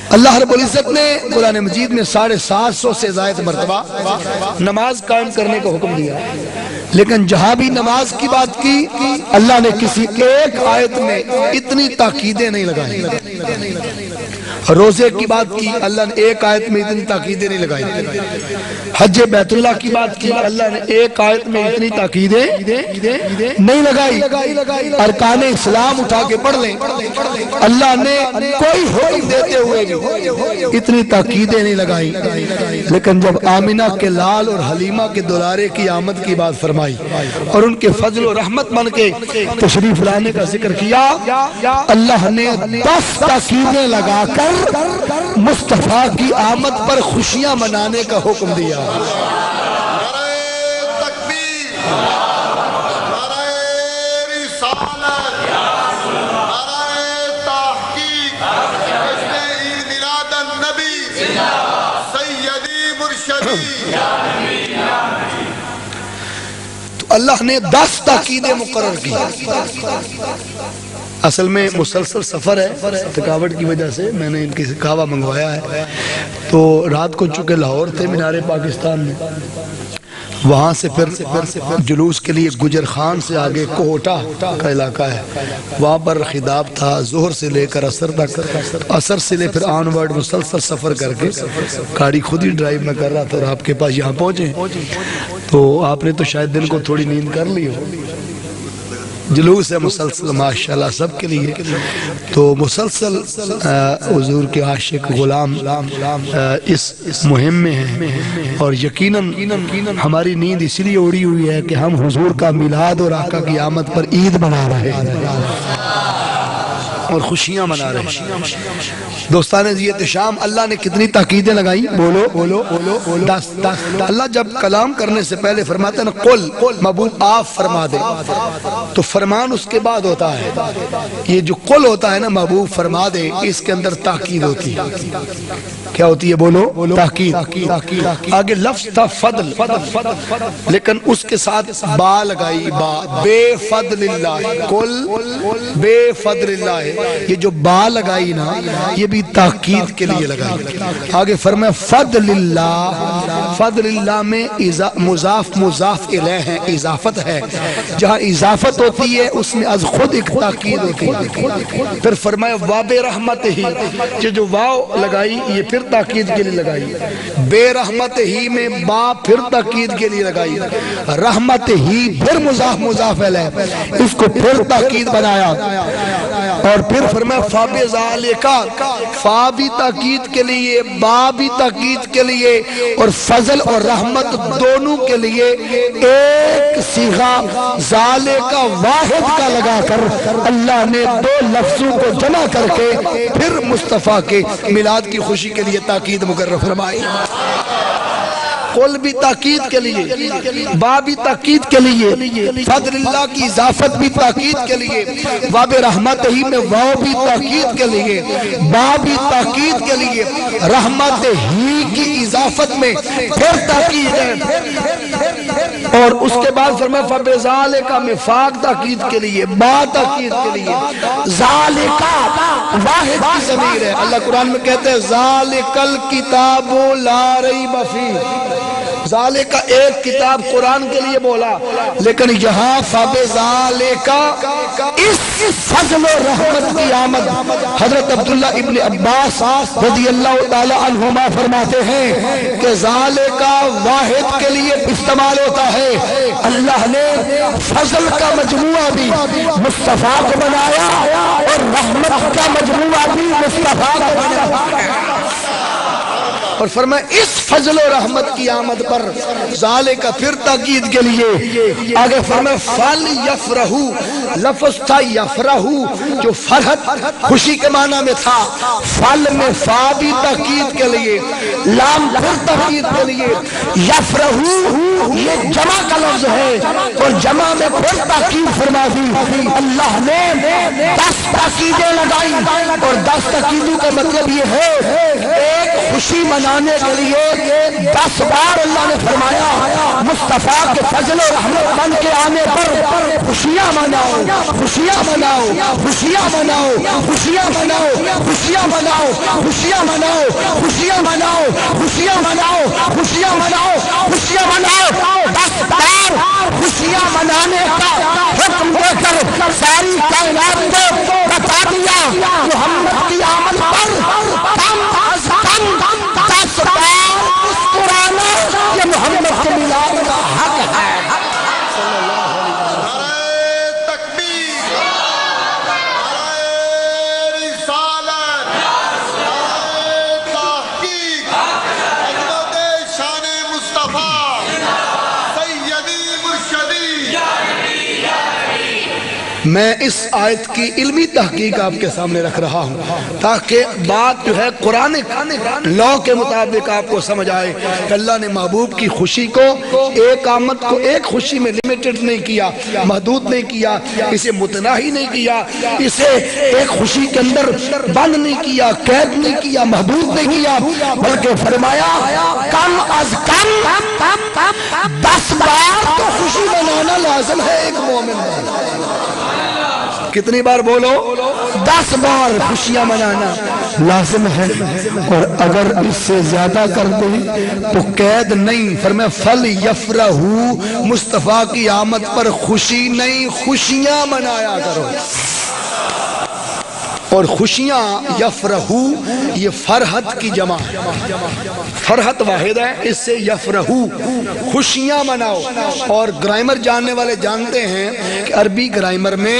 اللہ رب العزت نے قرآن مجید میں 750 سے زائد مرتبہ نماز قائم کرنے کا حکم دیا، لیکن جہاں بھی نماز کی بات کی اللہ نے کسی ایک آیت میں اتنی تاکیدیں نہیں لگائی۔ روزے کی بات کی اللہ نے ایک آیت میں اتنی تاکیدیں نہیں لگائی۔ حج بیت اللہ کی بات کی اللہ نے ایک آیت میں اتنی تاکیدیں نہیں لگائی۔ ارکان اسلام اٹھا کے پڑھ لیں، اللہ نے کوئی حکم دیتے ہوئے بھی اتنی تاکیدیں نہیں لگائی، لیکن جب آمنہ کے لال اور حلیمہ کے دلارے کی آمد کی بات فرمائی اور ان کے فضل و رحمت بن کے تشریف لانے کا ذکر کیا، اللہ نے 10 تاکیدیں لگا کر مصطفیٰ کی آمد پر خوشیاں منانے کا حکم دیا۔ نعرہ تکبیر، نعرہ رسالت، نعرہ تحقیق، جشن عید میلاد النبی سیدی مرشدی۔ تو اللہ نے 10 تاکیدیں مقرر کی۔ اصل میں مسلسل سفر ہے، تھکاوٹ کی وجہ سے میں نے ان کی کعوہ منگوایا ہے، تو رات کو چونکہ لاہور تھے مینار پاکستان میں، وہاں سے پھر جلوس کے لیے گجر خان سے آگے کوہٹا کا علاقہ ہے، وہاں پر خطاب تھا ظہر سے لے کر عصر تک، عصر سے لے پھر آن ورڈ مسلسل سفر کر کے گاڑی خود ہی ڈرائیو میں کر رہا تھا، اور آپ کے پاس یہاں پہنچے تو آپ نے تو شاید دن کو تھوڑی نیند کر لی ہو۔ جلوس ہے مسلسل ماشاءاللہ سب کے لیے، تو مسلسل حضور کے عاشق غلام اس مہم میں ہیں، اور یقیناً ہماری نیند اس لیے اڑی ہوئی ہے کہ ہم حضور کا میلاد اور آقا کی آمد پر عید منا رہے ہیں اور خوشیاں منا رہے ہیں۔ دوستان عزیت شام، اللہ نے کتنی تاکیدیں لگائی؟ بولو 10۔ اللہ جب کلام کرنے سے پہلے فرماتے ہیں نا قل، محبوب آپ فرما دے، تو فرمان اس کے بعد ہوتا ہے۔ یہ جو قل ہوتا ہے نا محبوب فرما دے، اس کے اندر تاکید ہوتی ہے۔ کیا ہوتی ہے؟ بولو تاکید۔ آگے لفظ تھا فضل، لیکن اس کے ساتھ با لگائی، با بے فضل اللہ، قل بے فضل اللہ، یہ جو با لگائی نا یہ بھی تاکید کے لیے لگائی۔ آگے فرمایا فضل اللہ، فضل اللہ میں مضاف مضاف الیہ ہے، اضافت ہے، جہاں اضافت ہوتی ہے اس میں از خود ایک تاکید ہوتی ہے۔ پھر فرمایا واب رحمت ہی، جو واو لگائی یہ پھر تاکید کے لیے لگائی، بے رحمت ہی میں با پھر تاکید کے لیے لگائی، رحمت ہی پھر مضاف مضاف الیہ، اس کو پھر تاکید بنایا، اور پھر فرمایا فاب ذالکا، فا بھی تاکید کے لیے، با بھی تاکید کے لیے، اور فضل اور رحمت دونوں کے لیے ایک صیغہ ذالکا واحد کا لگا کر اللہ نے 2 لفظوں کو جمع کر کے پھر مصطفیٰ کے میلاد کی خوشی کے لیے تاکید مقرر فرمائی۔ قل بھی تاکید کے لیے، با بھی تاکید کے لیے، فضل اللہ کی اضافت بھی تاکید کے لیے، واب رحمت ہی میں واو بھی تاکید کے لیے، با بھی تاکید کے لیے، رحمت ہی کی اضافت میں پھر تاکید ہے، اور اس کے بعد فرمایا فَبِذَالِكَ میں فاق تاکید کے لیے، با تاکید کے لیے، ذالکا واحد کی ضمیر ہے۔ اللہ قرآن میں کہتے ہیں ذالک الکتاب لا ریب فیہ، ذالکہ ایک کتاب قرآن کے لیے بولا، لیکن یہاں فَبِذَالِكَ اس فضل و رحمت کی آمد، حضرت عبداللہ ابن عباس رضی اللہ تعالی عنہما فرماتے ہیں کہ ذالکہ واحد کے لیے استعمال ہوتا ہے۔ اللہ نے فضل کا مجموعہ بھی مصطفیٰ کو بنایا اور رحمت کا مجموعہ بھی مصطفیٰ کو بنایا، اور فرمایا اس فضل و رحمت کی آمد پر ذالکہ پھر تاکید کے لیے۔ آگے فرمایا فَلْ يَفْرَحُ، لفظ تھا یفرحو جو فرحت خوشی کے معنی میں تھا، فل میں فا بھی تاکید کے لیے، لام پھر تاکید کے لیے، یفرحو یہ جمع کا لفظ ہے اور جمع میں پھر تاکید فرما دی۔ اللہ نے 10 تاکیدیں لگائی، اور 10 تاکیدوں کا مطلب یہ ہے ایک خوشی منا منانے کے لیے 10 بار اللہ نے فرمایا مصطفیٰ کے فضل و رحمت بن کے آنے پر خوشیاں مناؤ، خوشیاں مناؤ، خوشیاں مناؤ، خوشیاں مناؤ، خوشیاں مناؤ، خوشیاں مناؤ، خوشیاں مناؤ، خوشیاں مناؤ، خوشیاں مناؤ، خوشیاں مناؤ۔ 10 بار خوشیاں منانے کا حکم دے کر ساری کائنات کو بتا دیا محمد کی آمد پر کم از کم 10 بار مسکرانا یہ محمد کے میلاد کا حق ہے۔ نعرہ تکبیر، نعرہ رسالت، نعرہ تحقیق، عظمت شان مصطفیٰ سیدی مرشدی۔ میں اس آیت کی علمی تحقیق آپ کے سامنے رکھ رہا ہوں تاکہ بات جو ہے قرآن لا کے مطابق آپ کو سمجھ آئے کہ اللہ نے محبوب کی خوشی کو ایک آمد کو ایک خوشی میں لیمیٹڈ نہیں کیا، محدود نہیں کیا، اسے متناہی نہیں کیا، اسے ایک خوشی کے اندر بند نہیں کیا، قید نہیں کیا، محدود نہیں کیا، بلکہ فرمایا کم از کم 10 بار تو خوشی منانا لازم ہے ایک مومن میں۔ کتنی بار بولو؟ 10 بار خوشیاں منانا لازم ہے، اور اگر اس سے زیادہ کر دیں تو قید نہیں۔ فرمایا فل یفرحو، مصطفیٰ کی آمد پر خوشی نہیں، خوشیاں منایا کرو۔ اور خوشیاں یفرحو یہ فرحت کی جمع، فرحت واحد ہے، اس سے یفرحو خوشیاں مناؤ۔ اور گرامر جاننے والے جانتے ہیں کہ عربی گرامر میں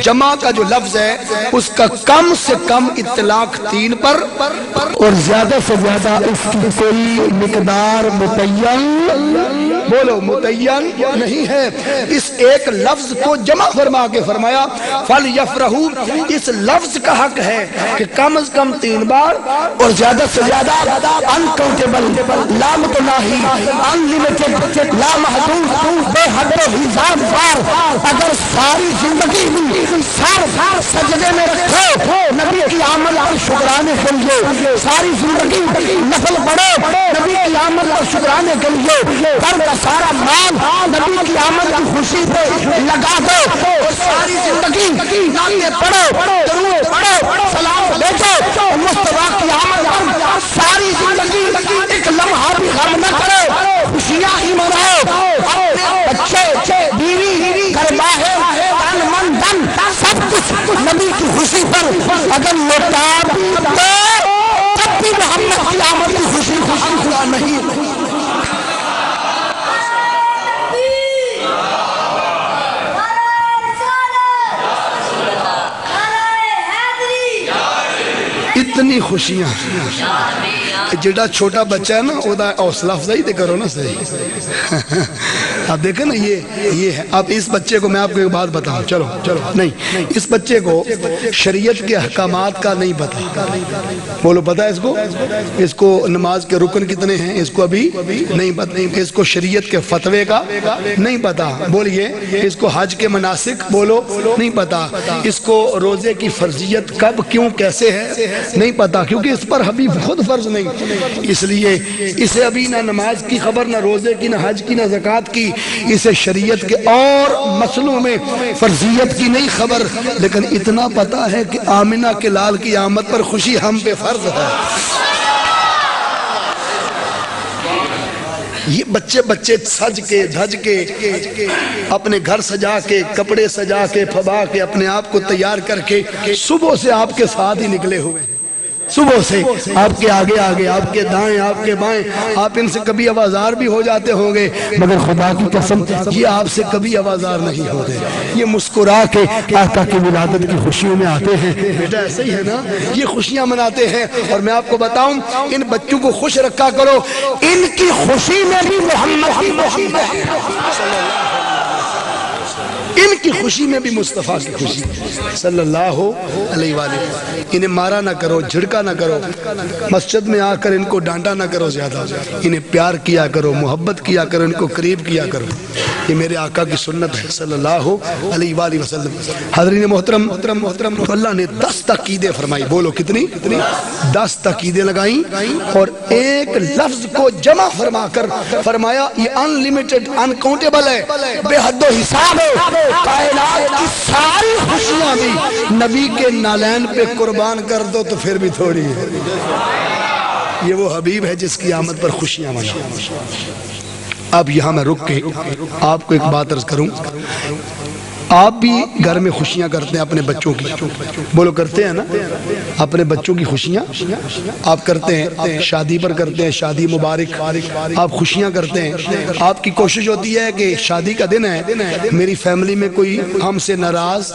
جمع کا جو لفظ ہے اس کا کم سے کم اطلاق 3 پر اور زیادہ سے زیادہ اس کی کوئی مقدار متعین، بولو متعین نہیں ہے۔ اس ایک لفظ کو جمع فرما کے فرمایا فل یفرحو، اس لفظ کا حق ہے کہ کم از کم 3 بار اور زیادہ سے زیادہ انکاؤنٹیبل، لا متناہی، انلیمیٹڈ، لا محدود، بے حد و حساب بار اگر ساری زندگی سر سجدے میں رکھو نبی کی آمد پر شکرانے کے لیے، ساری زندگی نفل پڑھو نبی کی آمد پر شکرانے کے لیے، گھر کا سارا مال نبی کی آمد کی خوشی پہ لگا دو، اور ساری زندگی نعتیں پڑھو، درود پڑھو، سلام بھیجو، مصطفیٰ کی آمد پر ساری زندگی ایک لمحہ بھی غم نہ کرو، خوشیاں ہی مناؤ، اپنے بچے، بیوی، گھر باہر، تن من دن سب کچھ نبی کی خوشی پر اگر لوٹا بھی دو تب بھی محمد کی آمد کی خوشی خدا نہیں۔ اتنی خوشیاں جڑا چھوٹا بچہ ہے نا وہ حوصلہ افزائی تے کرو نا صحیح۔ آپ دیکھیں نا یہ ہے۔ اب اس بچے کو میں آپ کو ایک بات بتاؤں، چلو نہیں، اس بچے کو شریعت کے احکامات کا نہیں پتا، بولو پتا ہے اس کو نماز کے رکن کتنے ہیں اس کو ابھی نہیں پتا، اس کو شریعت کے فتوے کا نہیں پتا، بولیے اس کو حج کے مناسک بولو نہیں پتا، اس کو روزے کی فرضیت کب کیوں کیسے ہے نہیں پتا، کیونکہ اس پر ابھی خود فرض نہیں، اس لیے اسے ابھی نہ نماز کی خبر، نہ روزے کی، نہ حج کی، نہ زکوٰۃ کی، اسے شریعت کے اور مسئلوں میں فرضیت کی نہیں خبر، لیکن اتنا پتا ہے کہ آمنہ کے لال کی آمد پر خوشی ہم پہ فرض ہے۔ یہ بچے سج کے دھج کے اپنے گھر سجا کے کپڑے سجا کے پھبا کے اپنے آپ کو تیار کر کے صبح سے آپ کے ساتھ ہی نکلے ہوئے ہیں، صبح سے آپ کے آگے آپ کے دائیں، آپ کے بائیں، آپ ان سے کبھی آوازار بھی ہو جاتے ہوں گے، مگر خدا کی قسم یہ آپ سے کبھی آوازار نہیں ہوتے، یہ مسکرا کے آقا کی ولادت کی خوشیوں میں آتے ہیں۔ بیٹا ایسے ہی ہے نا، یہ خوشیاں مناتے ہیں۔ اور میں آپ کو بتاؤں ان بچوں کو خوش رکھا کرو، ان کی خوشی میں بھی محمد کی خوشی ہے۔ ان کی خوشی میں بھی مصطفیٰ کی خوشی صلی اللہ علیہ وآلہ۔ انہیں مارا نہ کرو، جھڑکا نہ کرو، مسجد میں آ کر ان کو ڈانٹا نہ کرو زیادہ، انہیں پیار کیا کرو، محبت کیا کرو، ان کو قریب کیا کرو۔ یہ میرے آقا کی سنت ہے صلی اللہ علیہ وآلہ وسلم۔ حضرین محترم، تو اللہ نے 10 تاکیدیں فرمائی، بولو کتنی؟ 10 تاکیدیں لگائیں اور ایک لفظ کو جمع فرما کر فرمایا یہ انلیمیٹڈ، انکاؤنٹیبل ہے، بے حد و حساب ہے، کائنات کی ساری خوشیاں بھی نبی کے نالین پہ قربان کر دو تو پھر بھی تھوڑی ہے۔ یہ وہ حبیب ہے جس کی آمد پر خوشیاں مناؤ۔ اب یہاں میں رک کے آپ کو ایک بات عرض کروں، آپ بھی گھر میں خوشیاں کرتے ہیں اپنے بچوں کی، بولو کرتے ہیں نا؟ اپنے بچوں کی خوشیاں آپ کرتے ہیں، شادی پر کرتے ہیں، شادی مبارک، آپ خوشیاں کرتے ہیں۔ آپ کی کوشش ہوتی ہے کہ شادی کا دن ہے، میری فیملی میں کوئی ہم سے ناراض،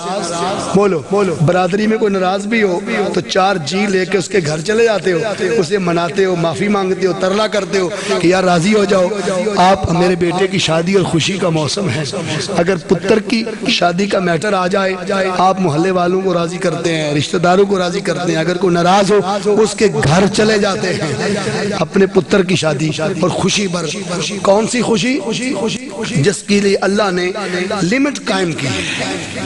بولو برادری میں کوئی ناراض بھی ہو تو 4 جی لے کے اس کے گھر چلے جاتے ہو، اسے مناتے ہو، معافی مانگتے ہو، ترلا کرتے ہو کہ یار راضی ہو جاؤ۔ آپ میرے بیٹے کی شادی اور خوشی کا موسم ہے، اگر پتر کی شادی کا میٹر آ جائے آپ محلے والوں کو راضی کرتے ہیں، رشتہ داروں کو راضی کرتے ہیں، اگر کوئی ناراض ہو اس کے گھر چلے جاتے ہیں اپنے پتر کی شادی اور خوشی پر۔ کون سی خوشی؟ جس کے لیے اللہ نے لمٹ قائم کی۔